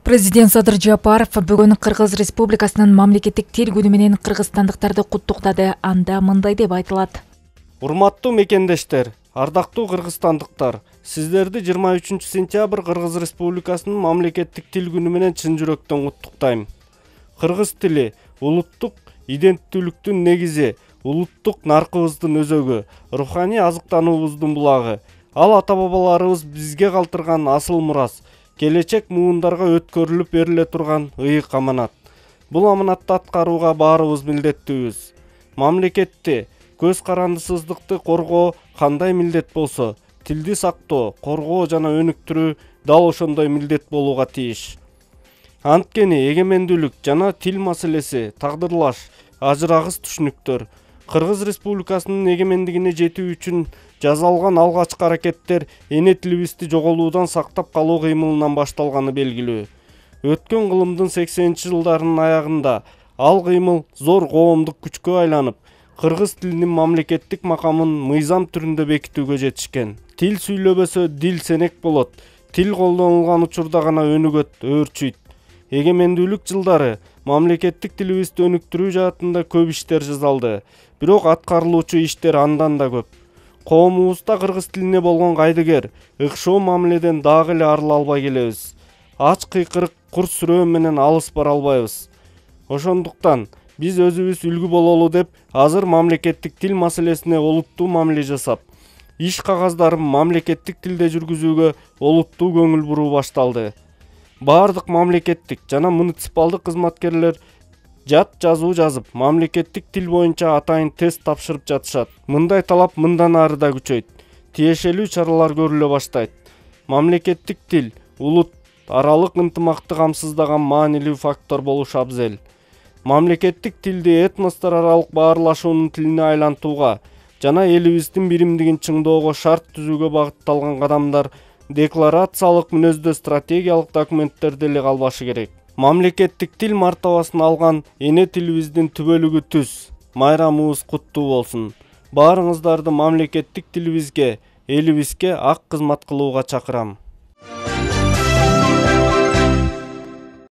Президент Садыр Жапаров бүгін Кыргыз Республикасынын мамлекеттик тил күнү менен кыргызстандыктарды куттуктады. Анда мындай деп айтылат. Урматтуу мекендештер, ардактуу кыргызстандыктар, сиздерди 23 сентябрь Кыргыз Республикасынын мамлекеттик тил күнү менен чын жүрөктөн куттуктайм. Кыргыз тили улуттук иденттүүлүктүн негизи, улуттук наркыбыздын өзөгү, руханий азыктануубуздун булагы. Ал ата-бабаларыбыз бизге калтырган асыл мурас, келечек муундарга өткөрүлүп бериле турган ыйык аманат. Бул аманатты аткарууга баарыбыз милдеттүүбүз. Мамлекетти, көз карандысыздыкты коргоо кандай милдет болсо, тилди сактоо, коргоо жана өнүктүрүү дал ошондой милдет болууга тийиш. Анткени эгемендүүлүк жана тил маселеси тагдырлаш, ажырагыс түшүнүктөр. Кыргыз Республикасынын эгемендигине жетүү үчүн жасалган алгачкы аракеттер эне тилибизди жоголуудан сактап калуу кыймылынан башталганы белгилүү. Өткөн кылымдын 80-чи жылдарынын аягында ал кыймыл зор коомдук күчкө айланып, кыргыз тилинин мамлекеттик макамын мыйзам түрүндө бекитүүгө жетишкен. Тил сүйлөбөсө дил сенек болот. Тил колдонулган учурда гана өнүгөт, өөрчүйт. Эгемендүүлүк жылдары мамлекеттик тилибизди өнүктүрүү жаатында көп иштер жасалды. Бирок аткарылуучу иштер андан да көп. Коомубузда кыргыз тилине болгон кайдыгер, ыкшоо мамиледен дагы эле арыла албай келебиз. Ач кыйкырык кур сүрөө менен алыс бара албайбыз. Ошондуктан биз өзүбүз үлгү бололу деп азыр мамлекеттик тил маселесине олуттуу мамиле жасап, иш кагаздарын мамлекеттик тилде жүргүзүүгө олуттуу көңүл буруу башталды. Бардык мамлекеттик жана муниципалдык кызматкерлер жат жазуу жазып, мамлекеттик тил боюнча атайын тест тапшырып жатышат. Мындай талап мындан ары да күчөйт. Тиешелүү чаралар көрүлө баштайт. Мамлекеттик тил улут аралык ынтымакты камсыздаган маанилүү фактор болушу абзел. Мамлекеттик тилди этностор аралык баарлашуунун тилине айлантууга жана элибиздин биримдигин чыңдоого шарт түзүүгө багытталган кадамдар декларациялык мүнөздө стратегиялык документтерде эле калбашы керек. Мамлекеттик тил мартабасын алган эне тилибиздин түбөлүгү түз. Майрамыбыз куттуу болсун. Баарыңыздарды мамлекеттик тилибизге, элибизге ак кызмат кылууга чакырам.